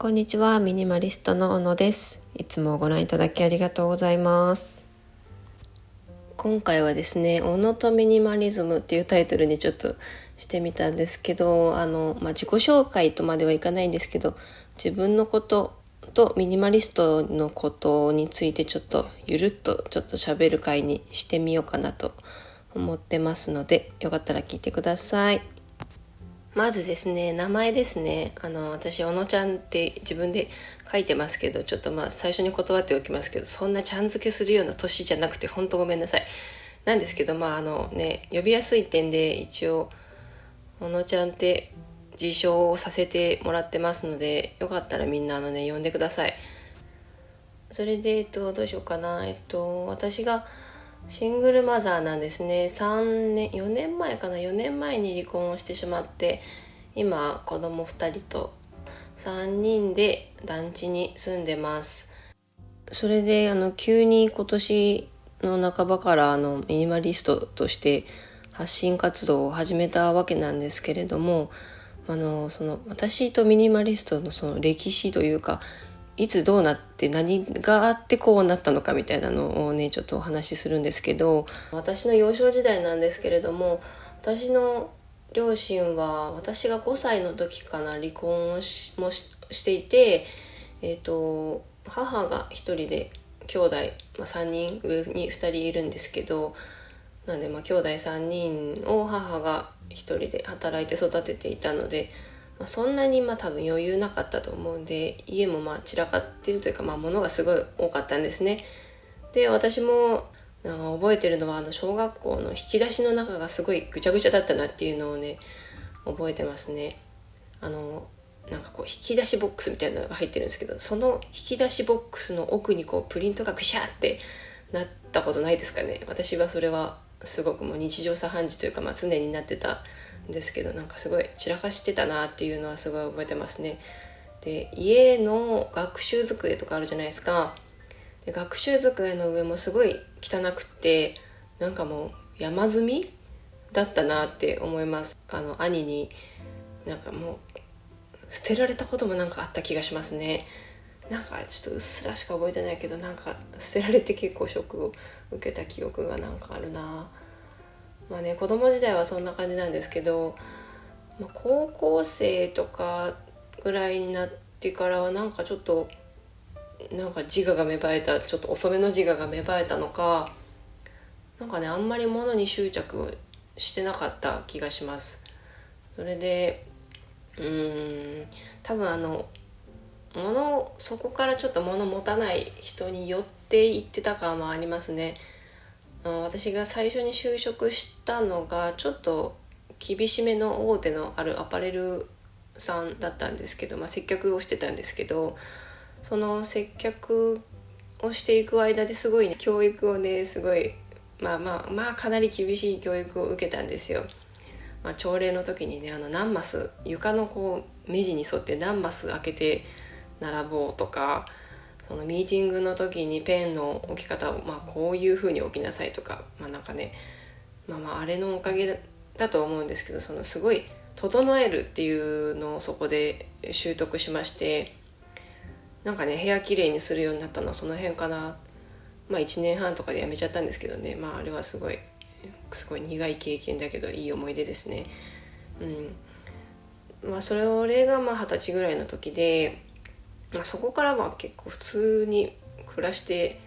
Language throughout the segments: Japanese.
こんにちは、ミニマリストの小野です。いつもご覧いただきありがとうございます。今回はですね、小野とミニマリズムっていうタイトルにちょっとしてみたんですけど、自己紹介とまではいかないんですけど、自分のこととミニマリストのことについてちょっとゆるっとちょっと喋る回にしてみようかなと思ってますので、よかったら聞いてください。まずですね、名前ですね。私小野ちゃんって自分で書いてますけど、ちょっと最初に断っておきますけど、そんなちゃん付けするような年じゃなくて本当ごめんなさいなんですけど、呼びやすい点で一応小野ちゃんって自称をさせてもらってますので、よかったらみんな呼んでください。それでどうしようかな。私がシングルマザーなんですね。4年前かな、4年前に離婚をしてしまって、今子供2人と3人で団地に住んでます。それで急に今年の半ばからミニマリストとして発信活動を始めたわけなんですけれども、私とミニマリストのその歴史というか、いつどうなって何があってこうなったのかみたいなのをねちょっとお話しするんですけど、私の幼少時代なんですけれども、私の両親は私が5歳の時かな離婚をしていて、母が1人で兄弟、3人上に2人いるんですけど、なんで兄弟3人を母が1人で働いて育てていたので、そんなに多分余裕なかったと思うんで、家も散らかってるというか、物がすごい多かったんですね。で、私も覚えてるのは小学校の引き出しの中がすごいぐちゃぐちゃだったなっていうのをね覚えてますね。引き出しボックスみたいなのが入ってるんですけど、その引き出しボックスの奥にプリントがぐしゃってなったことないですかね。私はそれはすごくもう日常茶飯事というか、常になってたんですけど、すごい散らかしてたなっていうのはすごい覚えてますね。で、家の学習机とかあるじゃないですか。で、学習机の上もすごい汚くって、もう山積みだったなって思います。兄にもう捨てられたこともあった気がしますね。ちょっとうっすらしか覚えてないけど、捨てられて結構ショックを受けた記憶があるな。子供時代はそんな感じなんですけど、高校生とかぐらいになってからはちょっと自我が芽生えた、ちょっと遅めの自我が芽生えたのか、あんまり物に執着をしてなかった気がします。それで多分そこからちょっと物持たない人に寄っていってた感はありますね。私が最初に就職したのがちょっと厳しめの大手のあるアパレルさんだったんですけど、接客をしてたんですけど、その接客をしていく間ですごい教育をねすごいかなり厳しい教育を受けたんですよ。朝礼の時にね何マス床の目地に沿って何マス開けて並ぼうとか、そのミーティングの時にペンの置き方をこういう風に置きなさいとか、あれのおかげだと思うんですけど、そのすごい整えるっていうのをそこで習得しまして、部屋きれいにするようになったのはその辺かな。1年半とかで辞めちゃったんですけどね、あれはすごい苦い経験だけどいい思い出ですね。それが20歳ぐらいの時で、そこから結構普通に暮らして、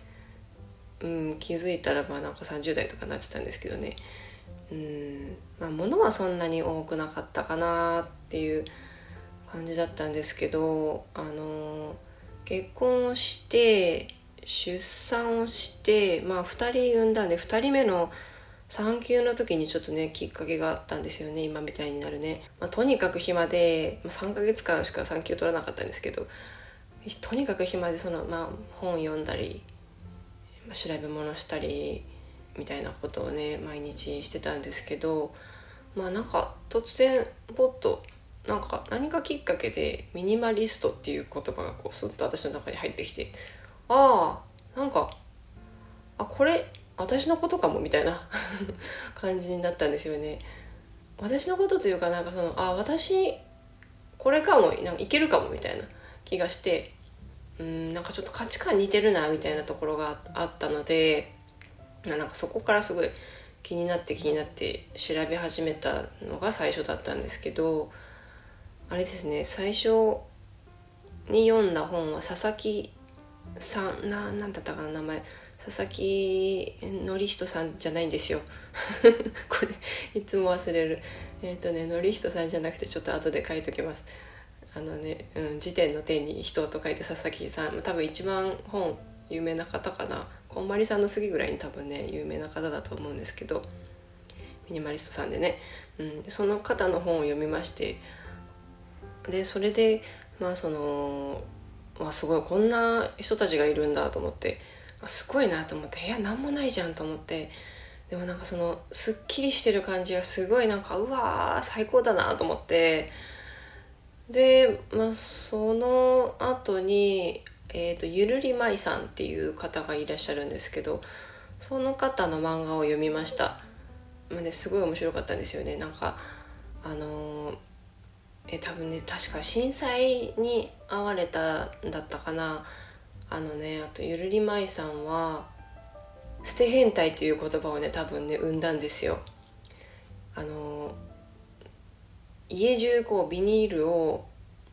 気づいたら30代とかなってたんですけどね。物はそんなに多くなかったかなっていう感じだったんですけど、結婚をして出産をして2人産んだんで、2人目の産休の時にちょっとねきっかけがあったんですよね。今みたいになるね、とにかく暇で、3ヶ月間しか産休取らなかったんですけど、とにかく暇で本読んだり、調べ物したりみたいなことをね毎日してたんですけど、突然ポッと何かきっかけでミニマリストっていう言葉がスッと私の中に入ってきて、これ私のことかもみたいな感じになったんですよね。私のことというか私これかもいけるかもみたいな、気がして、なんかちょっと価値観似てるなみたいなところがあったので、なんかそこからすごい気になって調べ始めたのが最初だったんですけど、あれですね、最初に読んだ本は佐々木さんなんだったかな、名前佐々木典人さんじゃないんですよこれいつも忘れる。典人さんじゃなくて、ちょっと後で書いときます。辞典の点に人と書いて佐々木さん、多分一番本有名な方かな、こんまりさんの次ぐらいに多分ね有名な方だと思うんですけど、ミニマリストさんでね、その方の本を読みまして、でそれですごいこんな人たちがいるんだと思って、すごいなと思って、部屋なんもないじゃんと思って、でもなんかそのすっきりしてる感じがすごいなんかうわー最高だなと思って、で、その後に、ゆるりまいさんっていう方がいらっしゃるんですけど、その方の漫画を読みました。すごい面白かったんですよね。なんか多分ね、確か震災に遭われたんだったかな。あとゆるりまいさんは捨て変態っていう言葉をね多分ね生んだんですよ。家中ビニールを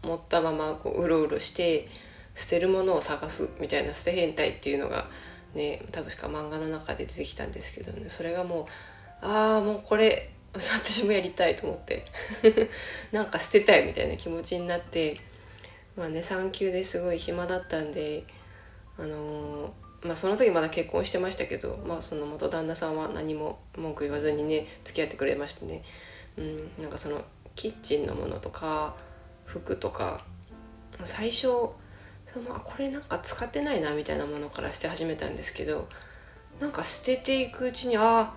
持ったままうろうろして捨てるものを探すみたいな捨て変態っていうのがね、多分しか漫画の中で出てきたんですけどね、それがもうもうこれ私もやりたいと思ってなんか捨てたいみたいな気持ちになって、産休ですごい暇だったんで、その時まだ結婚してましたけど、その元旦那さんは何も文句言わずにね付き合ってくれましてね、なんかそのキッチンのものとか服とか、最初これなんか使ってないなみたいなものから捨て始めたんですけど、なんか捨てていくうちにな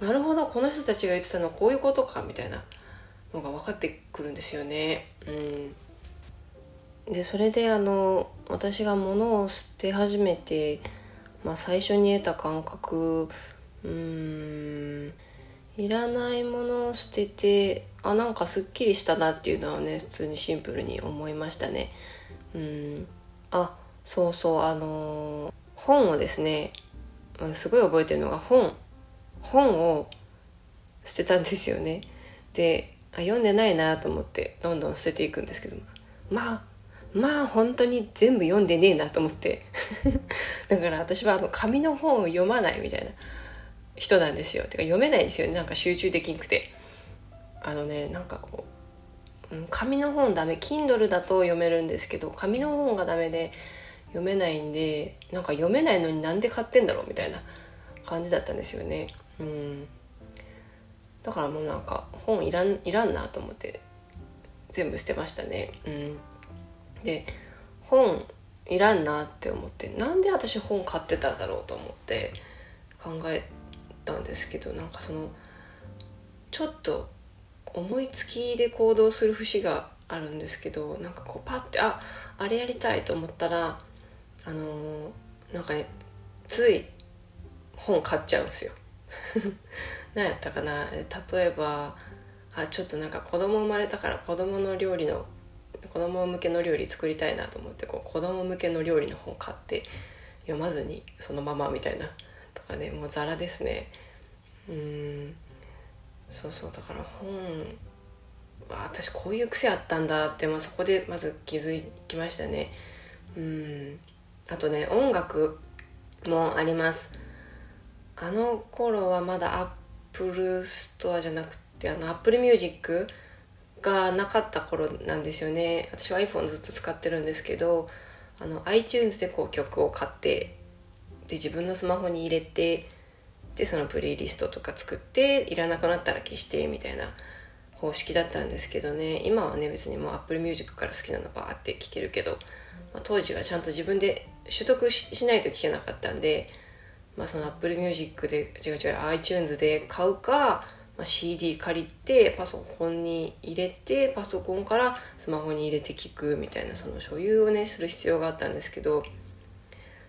るほどこの人たちが言ってたのはこういうことかみたいなのが分かってくるんですよね。でそれで私が物を捨て始めて、最初に得た感覚、いらないものを捨ててなんかすっきりしたなっていうのはね普通にシンプルに思いましたね。そうそう、本をですね、すごい覚えてるのが本を捨てたんですよね。で読んでないなと思ってどんどん捨てていくんですけど、本当に全部読んでねえなと思ってだから私は紙の本を読まないみたいな人なんですよ。てか読めないんですよね、なんか集中できんくて。なんか紙の本ダメ、 Kindle だと読めるんですけど紙の本がダメで読めないんで、なんか読めないのになんで買ってんだろうみたいな感じだったんですよね。だからもうなんか本いらんなと思って全部捨てましたね。で本いらんなって思って、なんで私本買ってたんだろうと思って考えたんですけど、なんかちょっと思いつきで行動する節があるんですけど、なんかパッてあれやりたいと思ったらなんかねつい本買っちゃうんですよ何やったかな、例えばちょっとなんか子供生まれたから子供向けの料理作りたいなと思って子供向けの料理の本買って読まずにそのままみたいなとかね、もうザラですね。そうだから本私こういう癖あったんだって、そこでまず気づきましたね。あとね音楽もあります。あの頃はまだアップルストアじゃなくてアップルミュージックがなかった頃なんですよね。私は iPhone ずっと使ってるんですけど、iTunes で曲を買ってで自分のスマホに入れて、でそのプレイリストとか作っていらなくなったら消してみたいな方式だったんですけどね、今はね別にもう Apple Music から好きなのバーって聴けるけど、当時はちゃんと自分で取得 しないと聴けなかったんで、その Apple Music でiTunes で買うか、CD 借りてパソコンに入れてパソコンからスマホに入れて聴くみたいな、その所有をねする必要があったんですけど、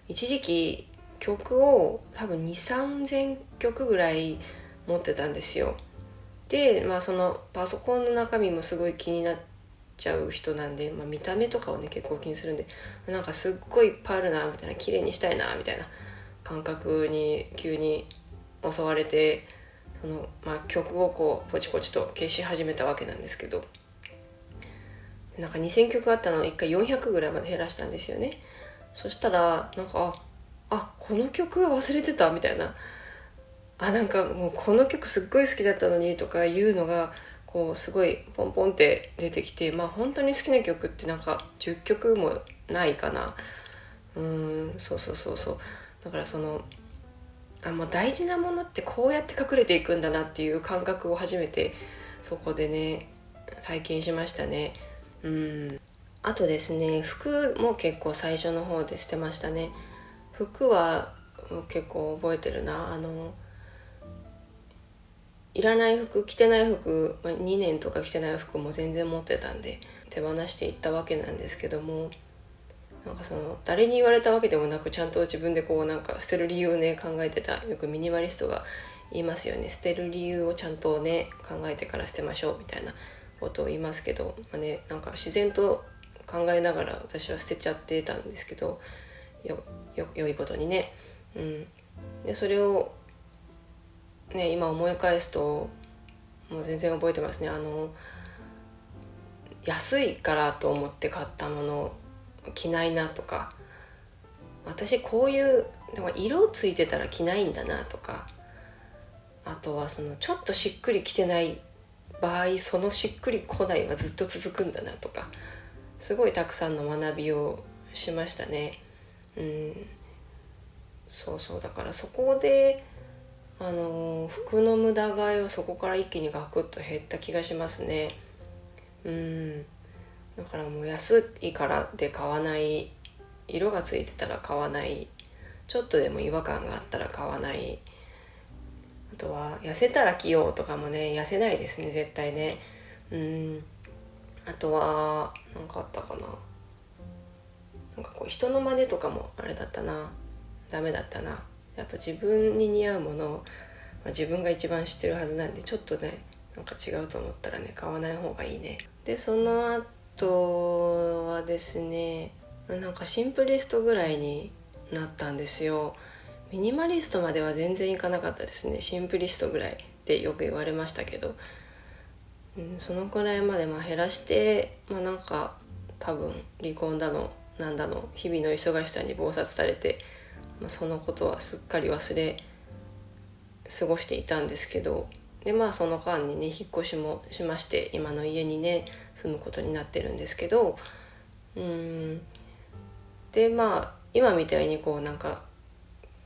一時期曲を多分 2,3000 曲ぐらい持ってたんですよ。で、そのパソコンの中身もすごい気になっちゃう人なんで、見た目とかをね結構気にするんで、なんかすっごいいっぱいあるなみたいな、綺麗にしたいなみたいな感覚に急に襲われて、曲をこうポチポチと消し始めたわけなんですけど、なんか2000曲あったのを1回400ぐらいまで減らしたんですよね。そしたらなんかこの曲忘れてたみたいな、なんかもうこの曲すっごい好きだったのにとかいうのがこうすごいポンポンって出てきて、本当に好きな曲ってなんか10曲もないかな。そうだからもう大事なものってこうやって隠れていくんだなっていう感覚を初めてそこでね体験しましたね。あとですね、服も結構最初の方で捨てましたね。服は結構覚えてるな。いらない服、着てない服、2年とか着てない服も全然持ってたんで手放していったわけなんですけども、なんか誰に言われたわけでもなく、ちゃんと自分でこうなんか捨てる理由をね考えてた。よくミニマリストが言いますよね。捨てる理由をちゃんとね考えてから捨てましょうみたいなことを言いますけど、なんか自然と考えながら私は捨てちゃってたんですけど、良いことにね。でそれをね今思い返すともう全然覚えてますね。安いからと思って買ったもの着ないなとか、私こういう色ついてたら着ないんだなとか、あとはちょっとしっくりきてない場合、そのしっくりこないはずっと続くんだなとか、すごいたくさんの学びをしましたね。だからそこで服の無駄買いはそこから一気にガクッと減った気がしますね。だからもう安いからで買わない、色がついてたら買わない、ちょっとでも違和感があったら買わない、あとは痩せたら着ようとかもね痩せないですね絶対ね。あとは何かあったかな。なんかこう人の真似とかもあれだったな、ダメだったな。やっぱ自分に似合うものを、自分が一番知ってるはずなんで、ちょっとねなんか違うと思ったらね買わない方がいいね。でその後はですね、なんかシンプリストぐらいになったんですよ。ミニマリストまでは全然いかなかったですね。シンプリストぐらいってよく言われましたけど、そのくらいまで減らして、なんか多分離婚だのなんだの日々の忙しさに忙殺されて、そのことはすっかり忘れ過ごしていたんですけど、でその間にね引っ越しもしまして、今の家にね住むことになってるんですけど、で今みたいにこうなんか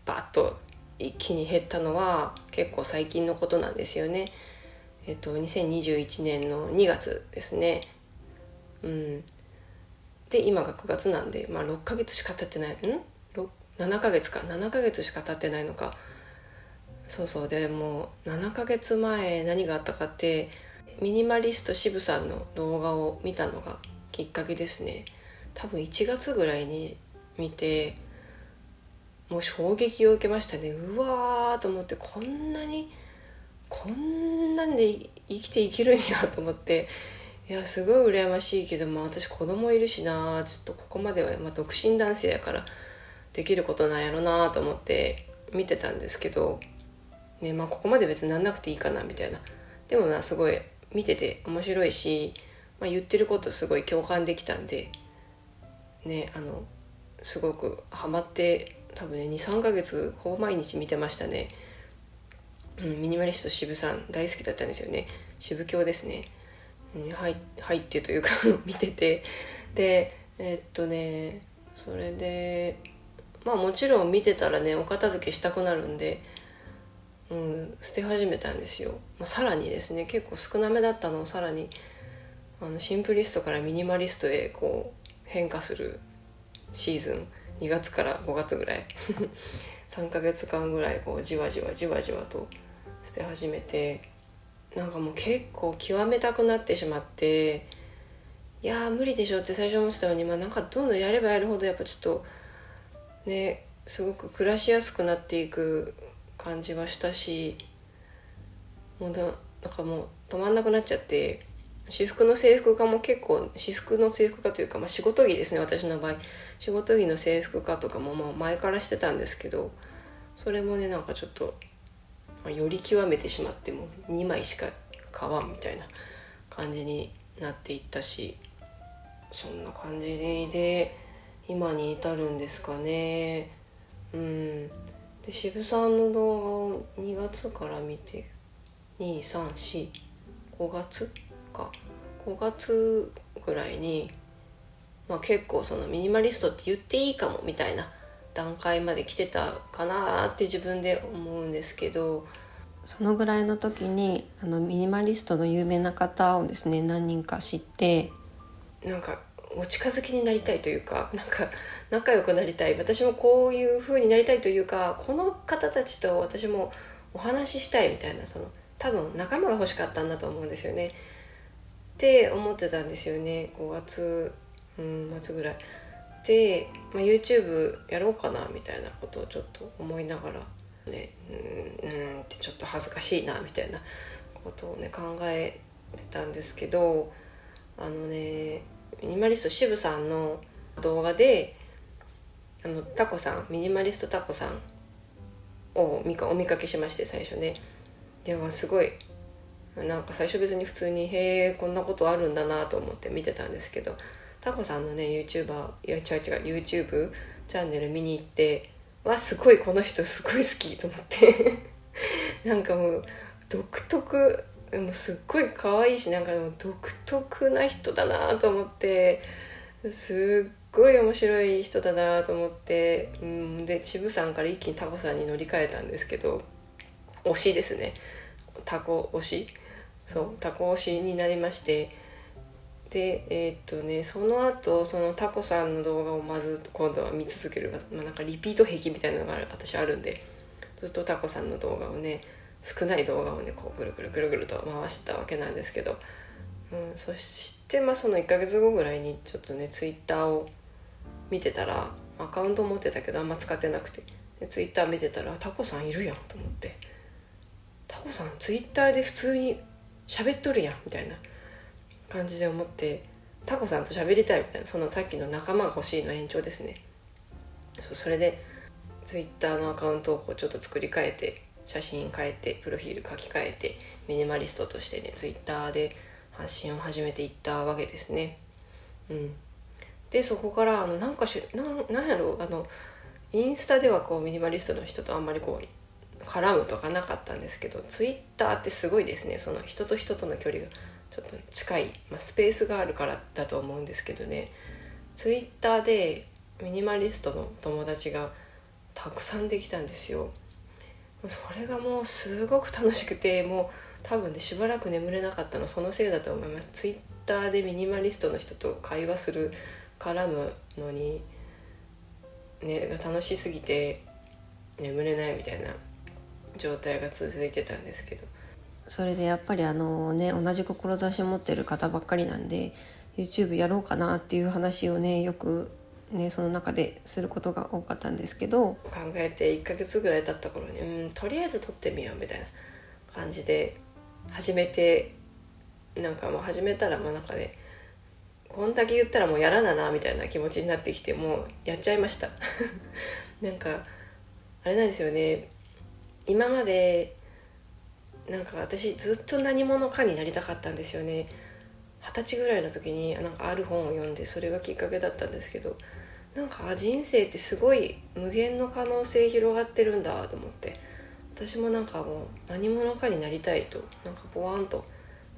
バッと一気に減ったのは結構最近のことなんですよね。2021年の2月ですね。で今が9月なんで、6ヶ月しか経ってない7ヶ月か7ヶ月しか経ってないのか。でもう7ヶ月前何があったかって、ミニマリスト渋さんの動画を見たのがきっかけですね。多分1月ぐらいに見て、もう衝撃を受けましたね。うわーと思って、こんなんで生きていけるんやと思って、いやすごい羨ましいけど、私子供いるしな、ちょっとここまでは、独身男性やからできることなんやろなと思って見てたんですけどね、ここまで別になんなくていいかなみたいな。でもすごい見てて面白いし、言ってることすごい共感できたんでね、すごくハマって、多分ね 2,3 ヶ月ほぼ毎日見てましたね。ミニマリスト渋さん大好きだったんですよね。渋教ですね。入ってというか見てて、でそれでもちろん見てたらねお片付けしたくなるんで、捨て始めたんですよ。さらにですね、結構少なめだったのをさらにシンプリストからミニマリストへこう変化するシーズン、2月から5月ぐらい3ヶ月間ぐらいこうじわじわと捨て始めて、なんかもう結構極めたくなってしまって、いや無理でしょって最初思ってたのに、なんかどんどんやればやるほどやっぱちょっとねすごく暮らしやすくなっていく感じはしたし、なんかもう止まんなくなっちゃって、私服の制服化も結構、私服の制服化というか、仕事着ですね。私の場合仕事着の制服化とかも前からしてたんですけど、それもねなんかちょっとより極めてしまって、もう2枚しか買わんみたいな感じになっていったし、そんな感じで今に至るんですかね。で渋さんの動画を2月から見て、234 5月か5月ぐらいに、結構そのミニマリストって言っていいかもみたいな段階まで来てたかなって自分で思うんですけど、そのぐらいの時にミニマリストの有名な方をですね何人か知って、なんかお近づきになりたいというか、なんか仲良くなりたい、私もこういう風になりたいというか、この方たちと私もお話ししたいみたいな、その多分仲間が欲しかったんだと思うんですよねって思ってたんですよね。5月、末ぐらいで、YouTube やろうかなみたいなことをちょっと思いながらね、ってちょっと恥ずかしいなみたいなことをね考えてたんですけど、ミニマリスト渋さんの動画でタコさん、ミニマリストタコさんをお見かけしまして、最初ね。ではすごいなんか最初別に普通にへえこんなことあるんだなと思って見てたんですけど、タコさんのね YouTube チャンネル見に行って、すごいこの人すごい好きと思ってなんかもう独特、もうすっごい可愛いし、なんかでも独特な人だなと思って、すっごい面白い人だなと思って、で渋さんから一気にタコさんに乗り換えたんですけど、推しですね、タコ推し、そうタコ推しになりまして、でその後そのタコさんの動画をまず今度は見続ける、なんかリピート癖みたいなのが私あるんで、ずっとタコさんの動画をね、少ない動画をねこうぐるぐるぐるぐると回したわけなんですけど、そしてその1ヶ月後ぐらいにちょっとねツイッターを見てたら、アカウント持ってたけどあんま使ってなくて、ツイッター見てたらタコさんいるやんと思って、タコさんツイッターで普通に喋っとるやんみたいな感じで思って、タコさんと喋りたいみたいな、そのさっきの仲間が欲しいの延長ですね。それでツイッターのアカウントをこうちょっと作り変えて、写真変えて、プロフィール書き換えて、ミニマリストとしてねツイッターで発信を始めていったわけですね。でそこからなんやろう、インスタではこうミニマリストの人とあんまりこう絡むとかなかったんですけど、ツイッターってすごいですね。その人と人との距離がちょっと近い、スペースがあるからだと思うんですけどね、ツイッターでミニマリストの友達がたくさんできたんですよ。それがもうすごく楽しくて、もう多分ねしばらく眠れなかったのそのせいだと思います。ツイッターでミニマリストの人と会話する、絡むのにねが楽しすぎて眠れないみたいな状態が続いてたんですけど、それでやっぱり同じ志を持ってる方ばっかりなんで YouTube やろうかなっていう話をねよくねその中ですることが多かったんですけど、考えて1ヶ月ぐらい経った頃にとりあえず撮ってみようみたいな感じで始めて、なんかもう始めたらなんかねこんだけ言ったらもうやらななみたいな気持ちになってきて、もうやっちゃいましたなんかあれなんですよね、今までなんか私ずっと何者かになりたかったんですよね。20歳ぐらいの時になんかある本を読んで、それがきっかけだったんですけど、なんか人生ってすごい無限の可能性広がってるんだと思って、私もなんかもう何者かになりたいとなんかボワンと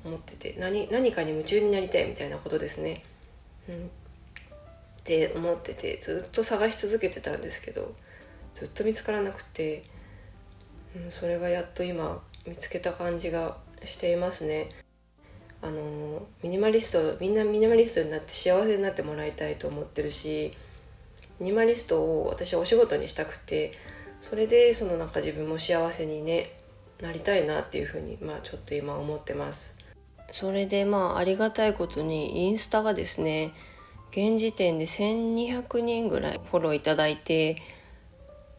思ってて、何かに夢中になりたいみたいなことですね、って思ってて、ずっと探し続けてたんですけどずっと見つからなくて、それがやっと今見つけた感じがしていますね。ミニマリスト、みんなミニマリストになって幸せになってもらいたいと思ってるし、ミニマリストを私はお仕事にしたくて、それでそのなんか自分も幸せにねなりたいなっていうふうにちょっと今思ってます。それでありがたいことにインスタがですね現時点で1200人ぐらいフォローいただいて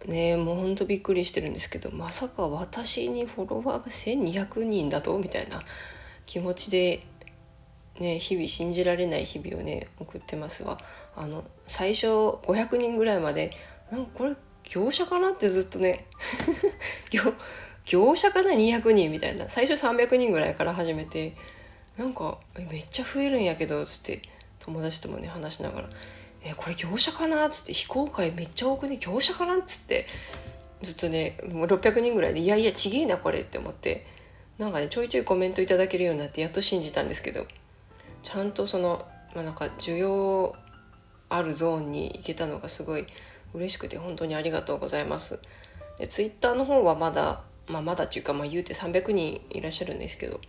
ね、もうほんとびっくりしてるんですけど、まさか私にフォロワーが1200人だとみたいな気持ちでね、日々信じられない日々をね送ってますわ。最初500人ぐらいまでなんかこれ業者かなってずっとね業者かな200人みたいな、最初300人ぐらいから始めて、なんかめっちゃ増えるんやけどつって友達ともね話しながら、これ業者かなっつって、非公開めっちゃ多くね、業者かなっつってずっとねもう600人ぐらいで、いやいやちげえなこれって思って、なんかねちょいちょいコメントいただけるようになってやっと信じたんですけど、ちゃんとその、なんか需要あるゾーンに行けたのがすごい嬉しくて、本当にありがとうございます。でツイッターの方はまだまだっていうか、言うて300人いらっしゃるんですけど、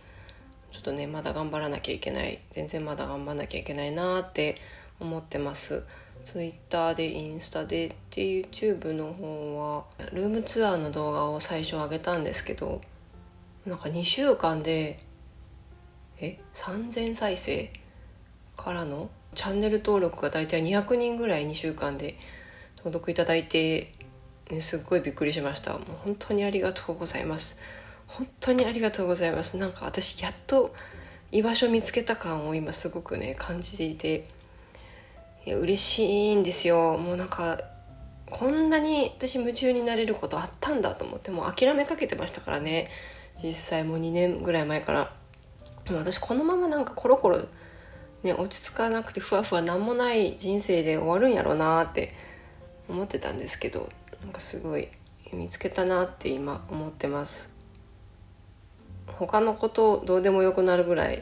ちょっとねまだ頑張らなきゃいけない、全然まだ頑張らなきゃいけないなって思ってます。ツイッターでインスタでって YouTube の方はルームツアーの動画を最初上げたんですけど、なんか2週間で3000再生からのチャンネル登録がだいたい200人ぐらい2週間で登録いただいて、すっごいびっくりしました。もう本当にありがとうございます。本当にありがとうございます。なんか私やっと居場所見つけた感を今すごくね感じていて、いや嬉しいんですよ。もうなんかこんなに私夢中になれることあったんだと思って、もう諦めかけてましたからね、実際もう2年ぐらい前から。私このままなんかコロコロね落ち着かなくてふわふわなんもない人生で終わるんやろうなって思ってたんですけど、なんかすごい見つけたなって今思ってます。他のことどうでもよくなるぐらい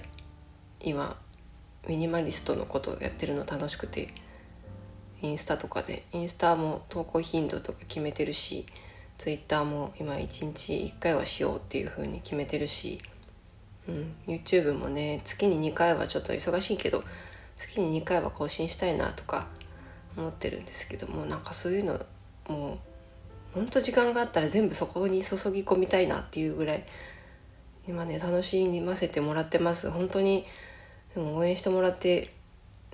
今ミニマリストのことをやってるの楽しくて、インスタとかね、インスタも投稿頻度とか決めてるし、ツイッターも今1日1回はしようっていう風に決めてるし、YouTube もね月に2回はちょっと忙しいけど月に2回は更新したいなとか思ってるんですけども、なんかそういうのもうほんと時間があったら全部そこに注ぎ込みたいなっていうぐらい今ね楽しませてもらってます。本当にでも応援してもらって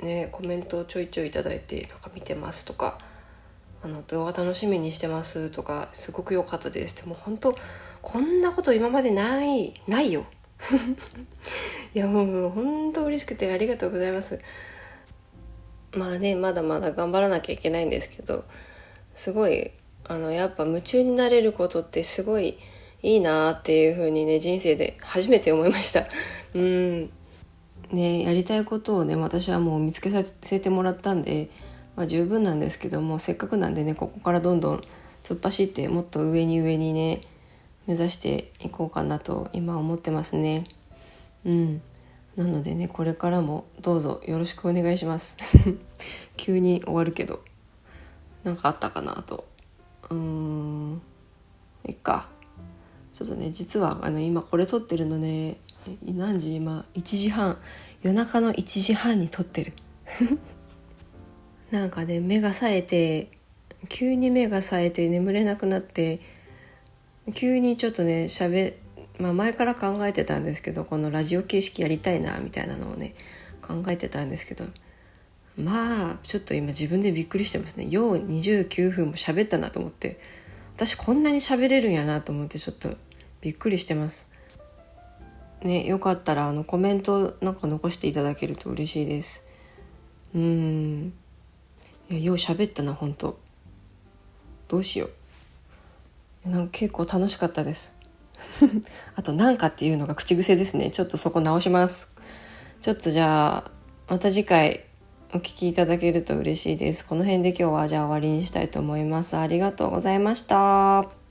ね、コメントをちょいちょいいただいて、なんか見てますとか動画楽しみにしてますとか、すごく良かったですって、もう本当こんなこと今までないよいやもう本当嬉しくてありがとうございます。まあねまだまだ頑張らなきゃいけないんですけど、すごいやっぱ夢中になれることってすごいいいなっていう風にね人生で初めて思いましたね、やりたいことをね私はもう見つけさせてもらったんで、十分なんですけども、せっかくなんでねここからどんどん突っ走ってもっと上にね目指していこうかなと今思ってますね。なのでねこれからもどうぞよろしくお願いします急に終わるけどなんかあったかなと。いっか。ちょっとね実は今これ撮ってるのね、何時今1時半、夜中の1時半に撮ってるなんかね急に目が冴えて眠れなくなって、急にちょっとね前から考えてたんですけど、このラジオ形式やりたいなみたいなのをね考えてたんですけど、ちょっと今自分でびっくりしてますね。よう29分も喋ったなと思って、私こんなに喋れるんやなと思ってちょっとびっくりしてますね。よかったらコメントなんか残していただけると嬉しいです。いやよう喋ったな本当。どうしよう。なんか結構楽しかったですあとなんかっていうのが口癖ですね。ちょっとそこ直します。ちょっとじゃあまた次回お聞きいただけると嬉しいです。この辺で今日はじゃあ終わりにしたいと思います。ありがとうございました。